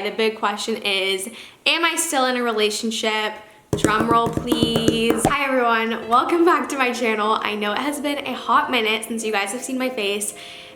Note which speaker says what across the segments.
Speaker 1: The big question is, am I still in a relationship? Drum roll, please. Hi everyone, welcome back to my channel. I know it has been a hot minute since you guys have seen my face,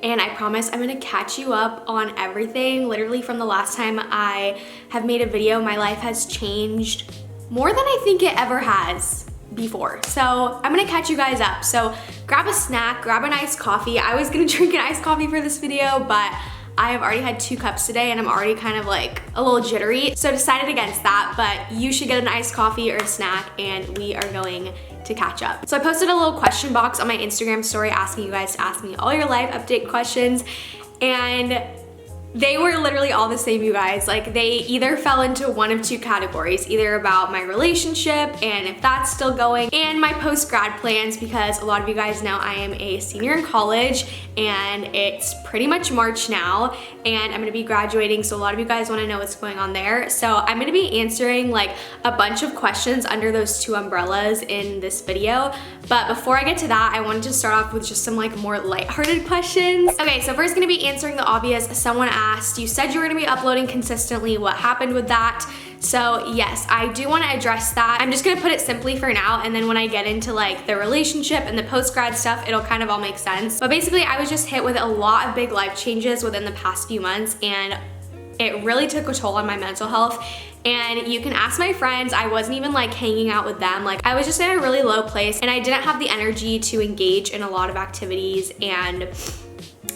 Speaker 1: and I promise I'm gonna catch you up on everything. Literally from the last time I have made a video, my life has changed more than I think it ever has before. So I'm gonna catch you guys up. So grab a snack, grab an iced coffee. I was gonna drink an iced coffee for this video, but I have already had 2 cups today and I'm already kind of like a little jittery. So I decided against that, but you should get an iced coffee or a snack and we are going to catch up. So I posted a little question box on my Instagram story asking you guys to ask me all your life update questions, and they were literally all the same, you guys. Like, they either fell into one of 2 categories, either about my relationship and if that's still going, and my post-grad plans, because a lot of you guys know I am a senior in college and it's pretty much March now and I'm gonna be graduating, so a lot of you guys wanna know what's going on there. So I'm gonna be answering like a bunch of questions under those 2 umbrellas in this video. But before I get to that, I wanted to start off with just some like more lighthearted questions. Okay, so first gonna be answering the obvious. Someone asked, you said you were gonna be uploading consistently. What happened with that? So yes, I do wanna address that. I'm just gonna put it simply for now, and then when I get into like the relationship and the post-grad stuff, it'll kind of all make sense. But basically, I was just hit with a lot of big life changes within the past few months, and it really took a toll on my mental health. And you can ask my friends, I wasn't even like hanging out with them. Like, I was just in a really low place and I didn't have the energy to engage in a lot of activities, and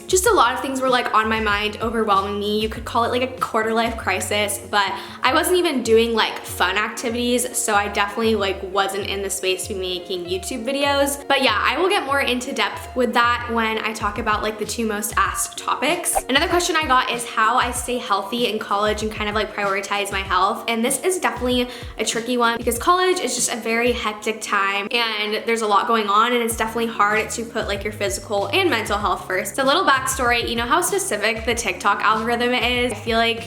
Speaker 1: just a lot of things were like on my mind, overwhelming me. You could call it like a quarter life crisis, but I wasn't even doing like fun activities, so I definitely like wasn't in the space to be making YouTube videos. But yeah, I will get more into depth with that when I talk about like the 2 most asked topics. Another question I got is how I stay healthy in college and kind of like prioritize my health. And this is definitely a tricky one because college is just a very hectic time and there's a lot going on, and it's definitely hard to put like your physical and mental health first. So a little backstory, you know how specific the TikTok algorithm is? I feel like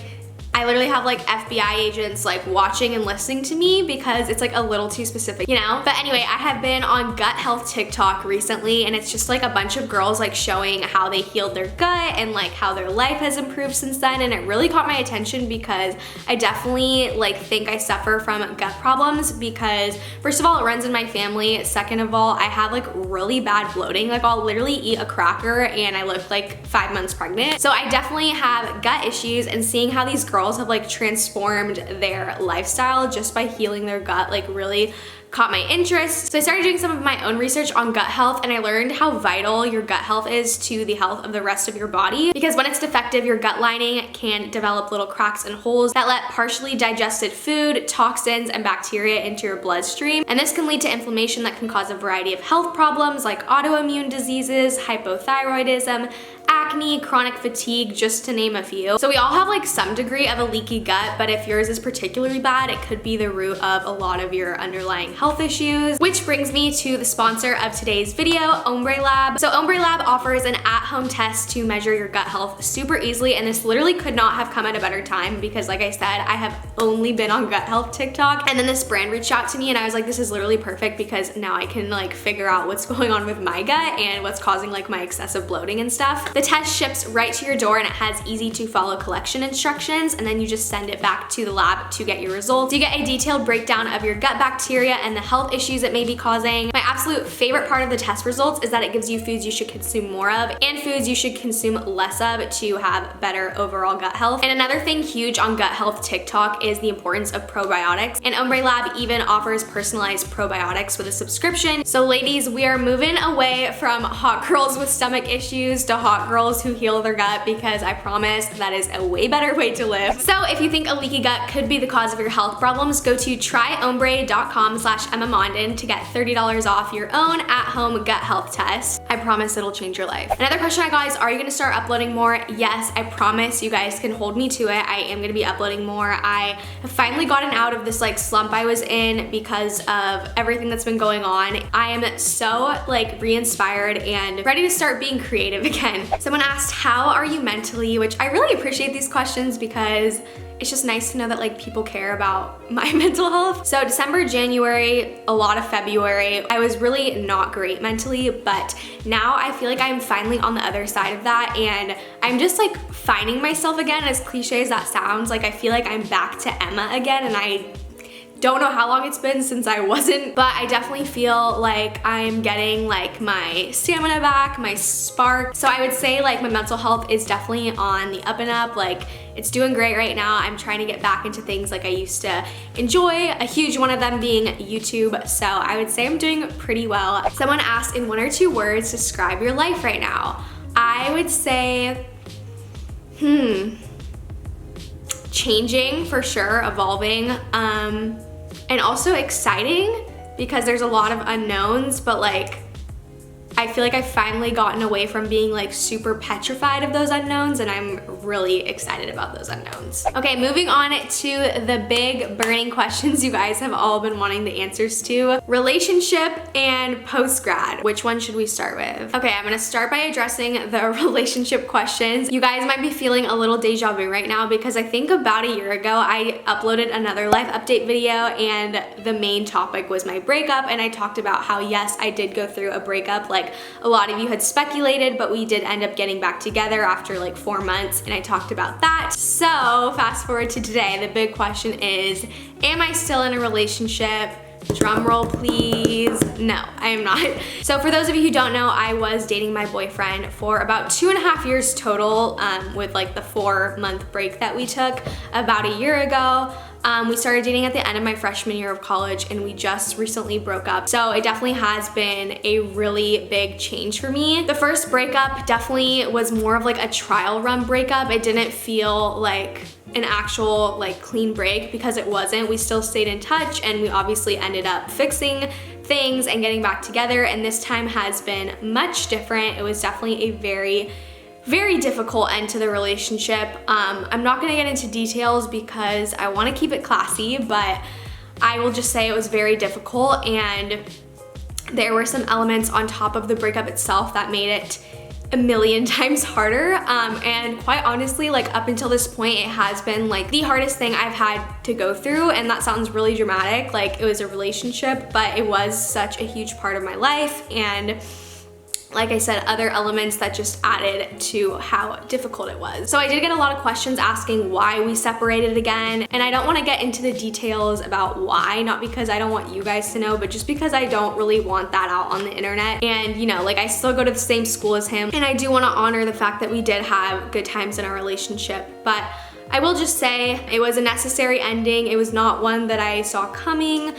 Speaker 1: I literally have like FBI agents like watching and listening to me because it's like a little too specific, you know? But anyway, I have been on gut health TikTok recently, and it's just like a bunch of girls like showing how they healed their gut and like how their life has improved since then, and it really caught my attention because I definitely like think I suffer from gut problems because first of all, it runs in my family. Second of all, I have like really bad bloating. Like, I'll literally eat a cracker and I look like 5 months pregnant. So I definitely have gut issues, and seeing how these girls have like transformed their lifestyle just by healing their gut like really caught my interest. So I started doing some of my own research on gut health, and I learned how vital your gut health is to the health of the rest of your body, because when it's defective, your gut lining can develop little cracks and holes that let partially digested food, toxins, and bacteria into your bloodstream. And this can lead to inflammation that can cause a variety of health problems like autoimmune diseases, hypothyroidism, acne, chronic fatigue, just to name a few. So we all have like some degree of a leaky gut, but if yours is particularly bad, it could be the root of a lot of your underlying health issues. Which brings me to the sponsor of today's video, Ombre Lab. So Ombre Lab offers an at-home test to measure your gut health super easily, and this literally could not have come at a better time because like I said, I have only been on gut health TikTok, and then this brand reached out to me and I was like, this is literally perfect because now I can like figure out what's going on with my gut and what's causing like my excessive bloating and stuff. The test ships right to your door and it has easy to follow collection instructions, and then you just send it back to the lab to get your results. You get a detailed breakdown of your gut bacteria and the health issues it may be causing. My absolute favorite part of the test results is that it gives you foods you should consume more of and foods you should consume less of to have better overall gut health. And another thing huge on gut health TikTok is the importance of probiotics, and Ombre Lab even offers personalized probiotics with a subscription. So ladies, we are moving away from hot girls with stomach issues to hot girls who heal their gut, because I promise that is a way better way to live. So if you think a leaky gut could be the cause of your health problems, go to tryombre.com/emmamonden to get $30 off your own at-home gut health test. I promise it'll change your life. Another question I got is, are you gonna start uploading more? Yes, I promise you guys can hold me to it. I am gonna be uploading more. I have finally gotten out of this like slump I was in because of everything that's been going on. I am so like re-inspired and ready to start being creative again. Someone asked, how are you mentally? Which I really appreciate these questions because it's just nice to know that like people care about my mental health. So December, January, a lot of February, I was really not great mentally, but now I feel like I'm finally on the other side of that, and I'm just like finding myself again. As cliche as that sounds, like I feel like I'm back to Emma again, and I don't know how long it's been since I wasn't, but I definitely feel like I'm getting like my stamina back, my spark. So I would say like my mental health is definitely on the up and up. Like it's doing great right now. I'm trying to get back into things like I used to enjoy, a huge one of them being YouTube. So I would say I'm doing pretty well. Someone asked, in 1 or 2 words, describe your life right now. I would say, changing for sure, evolving, and also exciting because there's a lot of unknowns, but like I feel like I've finally gotten away from being like super petrified of those unknowns, and I'm really excited about those unknowns. Okay, moving on to the big burning questions you guys have all been wanting the answers to. Relationship and post-grad. Which one should we start with? Okay, I'm gonna start by addressing the relationship questions. You guys might be feeling a little deja vu right now because I think about a year ago, I uploaded another life update video, and the main topic was my breakup, and I talked about how yes, I did go through a breakup. Like a lot of you had speculated, but we did end up getting back together after like 4 months, and I talked about that. So fast forward to today, the big question is, am I still in a relationship? Drum roll please. No, I am not. So for those of you who don't know, I was dating my boyfriend for about 2.5 years total, with like the 4-month break that we took about a year ago. We started dating at the end of my freshman year of college, and we just recently broke up. So it definitely has been a really big change for me. The first breakup definitely was more of like a trial run breakup. It didn't feel like an actual like clean break because it wasn't. We still stayed in touch, and we obviously ended up fixing things and getting back together, and this time has been much different. It was definitely a very difficult end to the relationship. I'm not gonna get into details because I wanna keep it classy, but I will just say it was very difficult, and there were some elements on top of the breakup itself that made it a million times harder. And quite honestly, like up until this point, it has been like the hardest thing I've had to go through, and that sounds really dramatic. Like it was a relationship, but it was such a huge part of my life, and like I said, other elements that just added to how difficult it was. So I did get a lot of questions asking why we separated again, and I don't want to get into the details about why, not because I don't want you guys to know, but just because I don't really want that out on the internet. And you know, like I still go to the same school as him, and I do want to honor the fact that we did have good times in our relationship, but I will just say it was a necessary ending. It was not one that I saw coming.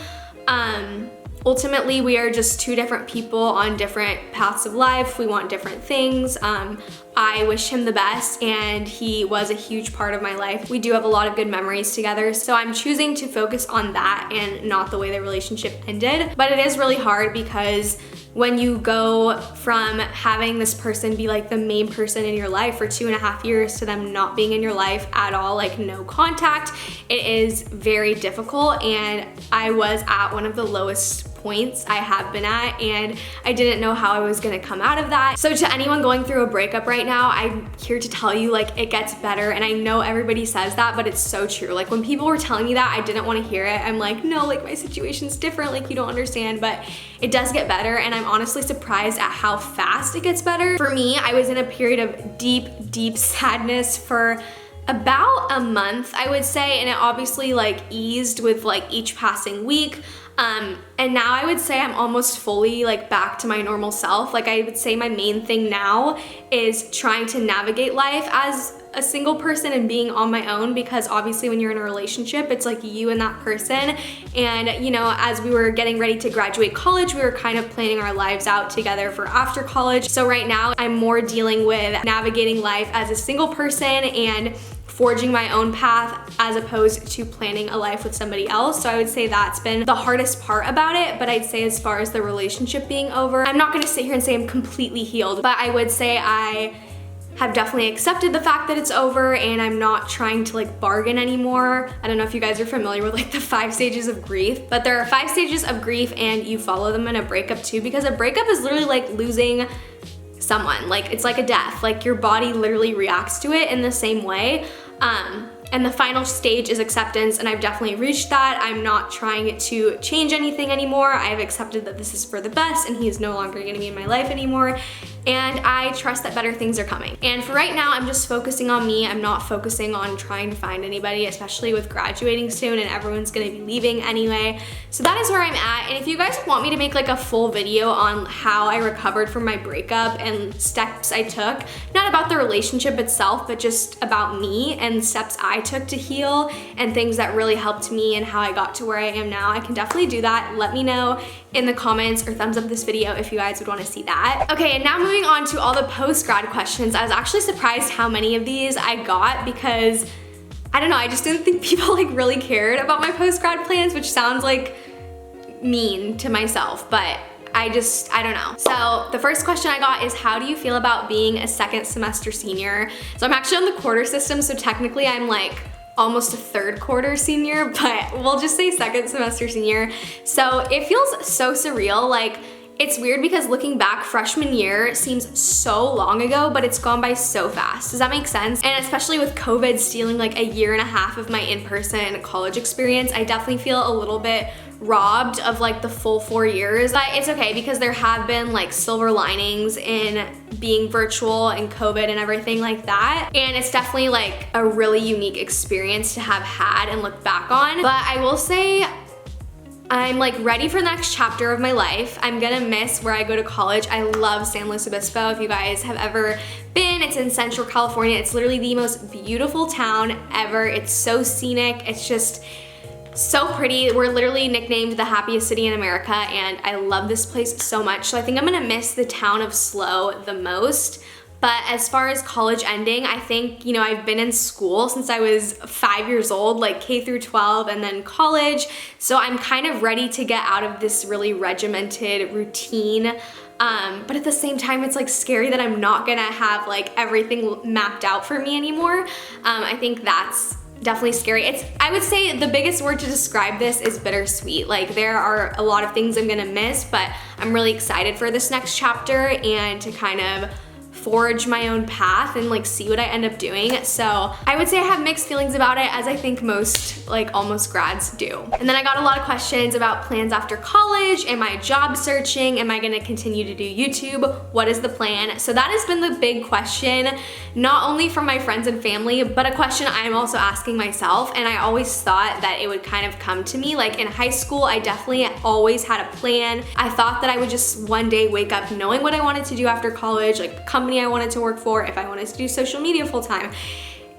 Speaker 1: Ultimately, we are just 2 different people on different paths of life. We want different things. I wish him the best, and he was a huge part of my life. We do have a lot of good memories together, so I'm choosing to focus on that and not the way the relationship ended. But it is really hard because when you go from having this person be like the main person in your life for 2.5 years to them not being in your life at all, like no contact, it is very difficult. And I was at one of the lowest points I have been at, and I didn't know how I was gonna come out of that. So to anyone going through a breakup right now, I'm here to tell you like it gets better. And I know everybody says that, but it's so true. Like when people were telling me that, I didn't want to hear it. I'm like, no, like my situation's different, like you don't understand, but it does get better, and I'm honestly surprised at how fast it gets better. For me, I was in a period of deep sadness for about a month, I would say, and it obviously like eased with like each passing week. And now I would say I'm almost fully like back to my normal self. Like I would say my main thing now is trying to navigate life as a single person and being on my own, because obviously when you're in a relationship, it's like you and that person. And you know, as we were getting ready to graduate college, we were kind of planning our lives out together for after college. So right now I'm more dealing with navigating life as a single person and forging my own path as opposed to planning a life with somebody else. So I would say that's been the hardest part about it. But I'd say as far as the relationship being over, I'm not gonna sit here and say I'm completely healed, but I would say I have definitely accepted the fact that it's over, and I'm not trying to like bargain anymore. I don't know if you guys are familiar with like the 5 stages of grief, but there are 5 stages of grief, and you follow them in a breakup too, because a breakup is literally like losing someone. Like it's like a death. Like your body literally reacts to it in the same way. And the final stage is acceptance, and I've definitely reached that. I'm not trying to change anything anymore. I've accepted that this is for the best and he is no longer gonna be in my life anymore. And I trust that better things are coming. And for right now, I'm just focusing on me. I'm not focusing on trying to find anybody, especially with graduating soon and everyone's gonna be leaving anyway. So that is where I'm at. And if you guys want me to make like a full video on how I recovered from my breakup and steps I took, not about the relationship itself, but just about me and steps I took to heal and things that really helped me and how I got to where I am now, I can definitely do that. Let me know in the comments or thumbs up this video if you guys would want to see that. Okay, and now moving on to all the post-grad questions. I was actually surprised how many of these I got because I don't know, I just didn't think people like really cared about my post-grad plans, which sounds like mean to myself, but I don't know. So the first question I got is, how do you feel about being a second semester senior? So I'm actually on the quarter system, so technically I'm like almost a third quarter senior, but we'll just say second semester senior. So it feels so surreal. Like, it's weird because looking back, freshman year seems so long ago, but it's gone by so fast. Does that make sense? And especially with COVID stealing like a year and a half of my in-person college experience, I definitely feel a little bit robbed of like the full 4 years. But it's okay because there have been like silver linings in being virtual and COVID and everything like that. And it's definitely like a really unique experience to have had and look back on. But I will say, I'm like ready for the next chapter of my life. I'm gonna miss where I go to college. I love San Luis Obispo. If you guys have ever been, it's in Central California. It's literally the most beautiful town ever. It's so scenic. It's just so pretty. We're literally nicknamed the happiest city in America, and I love this place so much. So I think I'm gonna miss the town of Slow the most. But as far as college ending, I think, you know, I've been in school since I was 5 years old, like K through 12 and then college. So I'm kind of ready to get out of this really regimented routine. But at the same time, it's like scary that I'm not gonna have like everything mapped out for me anymore. I think that's definitely scary. I would say the biggest word to describe this is bittersweet. Like, there are a lot of things I'm gonna miss, but I'm really excited for this next chapter and to kind of forge my own path and like see what I end up doing. So I would say I have mixed feelings about it, as I think most like almost grads do. And then I got a lot of questions about plans after college. Am I job searching? Am I gonna continue to do YouTube? What is the plan? So that has been the big question, not only from my friends and family, but a question I'm also asking myself. And I always thought that it would kind of come to me. Like in high school, I definitely always had a plan. I thought that I would just one day wake up knowing what I wanted to do after college, like the company I wanted to work for, if I wanted to do social media full time.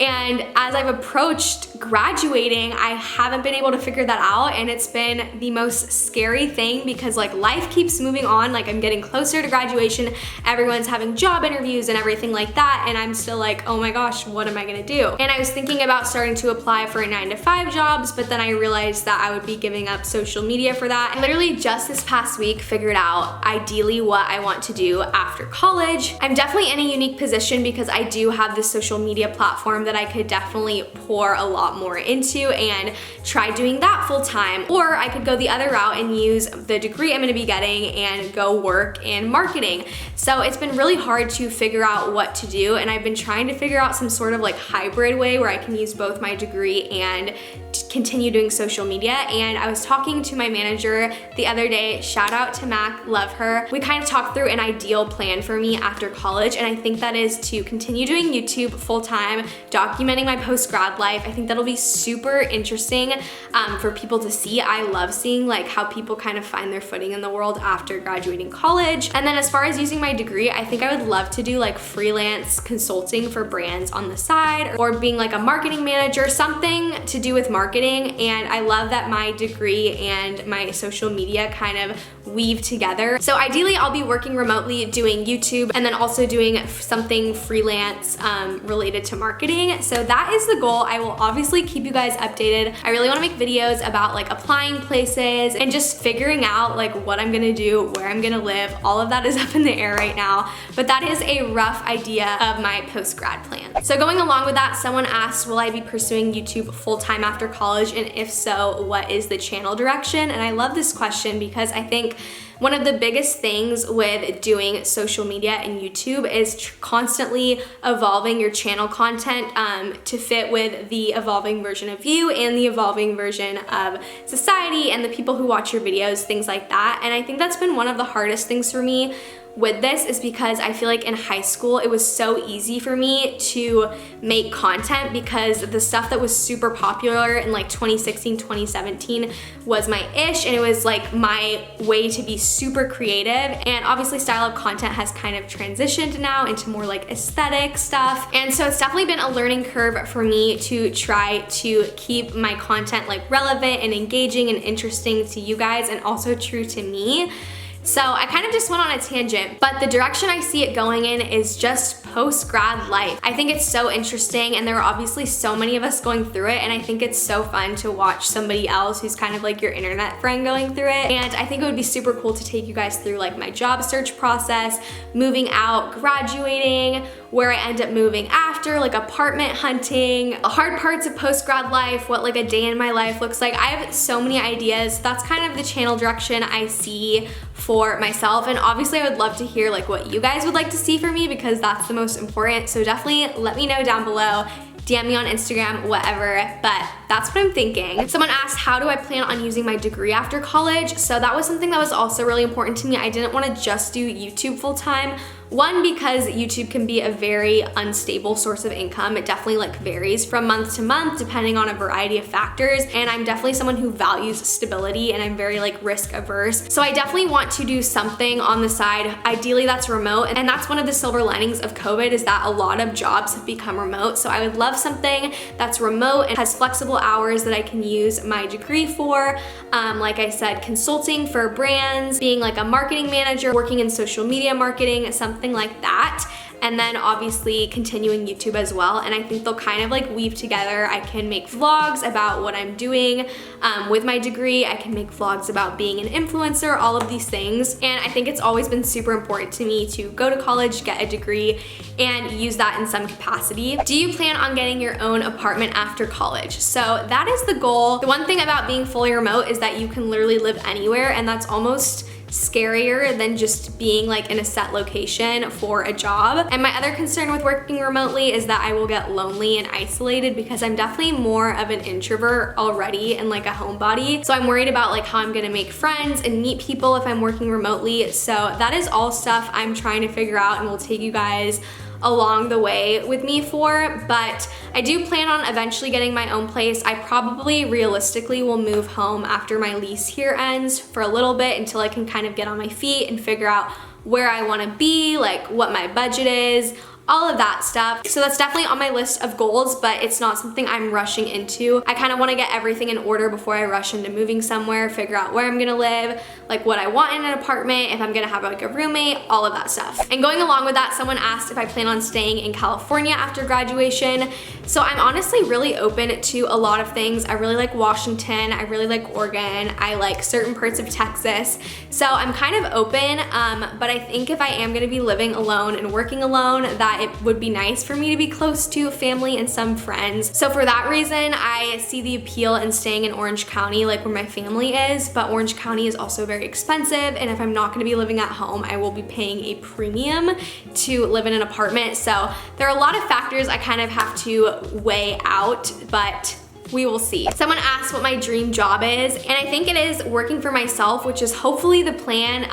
Speaker 1: And as I've approached graduating, I haven't been able to figure that out, and it's been the most scary thing because like life keeps moving on. Like, I'm getting closer to graduation, everyone's having job interviews and everything like that, and I'm still like, oh my gosh, what am I gonna do? And I was thinking about starting to apply for 9-to-5 jobs, but then I realized that I would be giving up social media for that. I literally just this past week figured out ideally what I want to do after college. I'm definitely in a unique position because I do have this social media platform that I could definitely pour a lot more into and try doing that full time. Or I could go the other route and use the degree I'm gonna be getting and go work in marketing. So it's been really hard to figure out what to do, and I've been trying to figure out some sort of like hybrid way where I can use both my degree and continue doing social media. And I was talking to my manager the other day, shout out to Mac, love her. We kind of talked through an ideal plan for me after college, and I think that is to continue doing YouTube full time, documenting my post-grad life. I think that'll be super interesting for people to see. I love seeing like how people kind of find their footing in the world after graduating college. And then as far as using my degree, I think I would love to do like freelance consulting for brands on the side, or being like a marketing manager, something to do with marketing. And I love that my degree and my social media kind of weave together. So ideally I'll be working remotely doing YouTube and then also doing something freelance related to marketing. So that is the goal. I will obviously keep you guys updated. I really want to make videos about like applying places and just figuring out like what I'm gonna do, where I'm gonna live. All of that is up in the air right now, but that is a rough idea of my post-grad plan. So going along with that, someone asked, will I be pursuing YouTube full-time after college? And if so, what is the channel direction? And I love this question because I think think one of the biggest things with doing social media and YouTube is constantly evolving your channel content to fit with the evolving version of you and the evolving version of society and the people who watch your videos, things like that. And I think that's been one of the hardest things for me with this, is because I feel like in high school it was so easy for me to make content because the stuff that was super popular in like 2016, 2017 was my ish, and it was like my way to be super creative. And obviously style of content has kind of transitioned now into more like aesthetic stuff, and so it's definitely been a learning curve for me to try to keep my content like relevant and engaging and interesting to you guys, and also true to me. So I kind of just went on a tangent, but the direction I see it going in is just post-grad life. I think it's so interesting, and there are obviously so many of us going through it, and I think it's so fun to watch somebody else who's kind of like your internet friend going through it. And I think it would be super cool to take you guys through like my job search process, moving out, graduating, where I end up moving after, like apartment hunting, the hard parts of post-grad life, what like a day in my life looks like. I have so many ideas. That's kind of the channel direction I see for myself, and obviously I would love to hear like what you guys would like to see from me, because that's the most important. So definitely let me know down below. DM me on Instagram, whatever, but that's what I'm thinking. Someone asked, how do I plan on using my degree after college? So that was something that was also really important to me. I didn't want to just do YouTube full time. One, because YouTube can be a very unstable source of income. It definitely like varies from month to month depending on a variety of factors, and I'm definitely someone who values stability, and I'm very like risk averse. So I definitely want to do something on the side. Ideally that's remote, and that's one of the silver linings of COVID, is that a lot of jobs have become remote. So I would love something that's remote and has flexible hours that I can use my degree for. Like I said, consulting for brands, being like a marketing manager, working in social media marketing, something like that. And then obviously continuing YouTube as well. And I think they'll kind of like weave together. I can make vlogs about what I'm doing with my degree. I can make vlogs about being an influencer, all of these things. And I think it's always been super important to me to go to college, get a degree, and use that in some capacity. Do you plan on getting your own apartment after college? So that is the goal. The one thing about being fully remote is that you can literally live anywhere, and that's almost scarier than just being like in a set location for a job. And my other concern with working remotely is that I will get lonely and isolated, because I'm definitely more of an introvert already and like a homebody. So I'm worried about like how I'm gonna make friends and meet people if I'm working remotely. So that is all stuff I'm trying to figure out, and will take you guys along the way with me for. But I do plan on eventually getting my own place. I probably realistically will move home after my lease here ends for a little bit, until I can kind of get on my feet and figure out where I want to be, like what my budget is, all of that stuff. So that's definitely on my list of goals, but it's not something I'm rushing into. I kind of want to get everything in order before I rush into moving somewhere, figure out where I'm gonna live, like what I want in an apartment, if I'm gonna have like a roommate, all of that stuff. And going along with that, someone asked if I plan on staying in California after graduation. So I'm honestly really open to a lot of things. I really like Washington, I really like Oregon, I like certain parts of Texas. So I'm kind of open, but I think if I am gonna be living alone and working alone, that it would be nice for me to be close to family and some friends. So for that reason, I see the appeal in staying in Orange County, like where my family is, but Orange County is also very expensive, and if I'm not gonna be living at home, I will be paying a premium to live in an apartment. So there are a lot of factors I kind of have to weigh out, but we will see. Someone asked what my dream job is, and I think it is working for myself, which is hopefully the plan,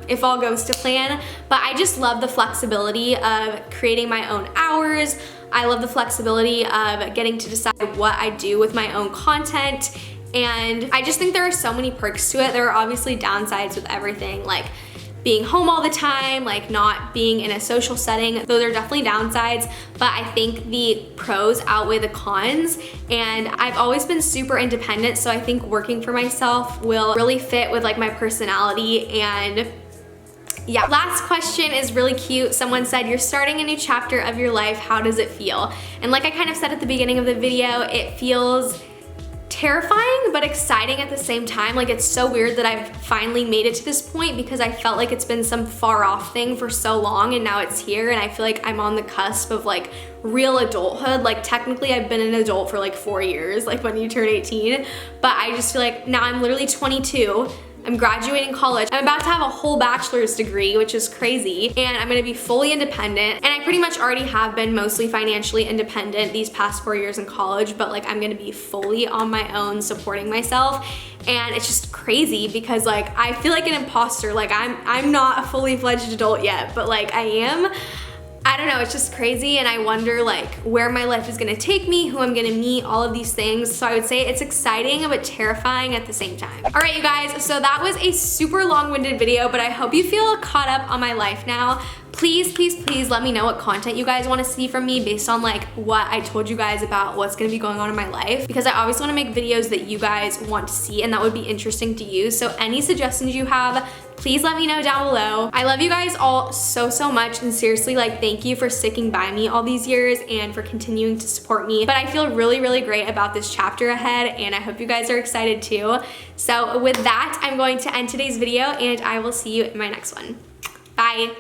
Speaker 1: if all goes to plan. But I just love the flexibility of creating my own hours. I love the flexibility of getting to decide what I do with my own content, and I just think there are so many perks to it. There are obviously downsides with everything, like being home all the time, like not being in a social setting. Those are definitely downsides, but I think the pros outweigh the cons. And I've always been super independent, so I think working for myself will really fit with like my personality. And yeah, last question is really cute. Someone said, you're starting a new chapter of your life, how does it feel? And like I kind of said at the beginning of the video, it feels terrifying but exciting at the same time. Like, it's so weird that I've finally made it to this point, because I felt like it's been some far off thing for so long, and now it's here, and I feel like I'm on the cusp of like real adulthood. Like, technically I've been an adult for like 4 years, like when you turn 18, but I just feel like now I'm literally 22. I'm graduating college. I'm about to have a whole bachelor's degree, which is crazy. And I'm gonna be fully independent. And I pretty much already have been mostly financially independent these past 4 years in college, but like I'm gonna be fully on my own, supporting myself. And it's just crazy because like I feel like an imposter. Like I'm not a fully fledged adult yet, but like I am. I don't know, it's just crazy, and I wonder like where my life is gonna take me, who I'm gonna meet, all of these things. So I would say it's exciting but terrifying at the same time. All right, you guys, so that was a super long-winded video, but I hope you feel caught up on my life now. Please, please, please let me know what content you guys want to see from me based on like what I told you guys about what's going to be going on in my life, because I obviously want to make videos that you guys want to see and that would be interesting to you. So any suggestions you have, please let me know down below. I love you guys all so, so much, and seriously, like, thank you for sticking by me all these years and for continuing to support me. But I feel really, really great about this chapter ahead, and I hope you guys are excited too. So with that, I'm going to end today's video, and I will see you in my next one. Bye.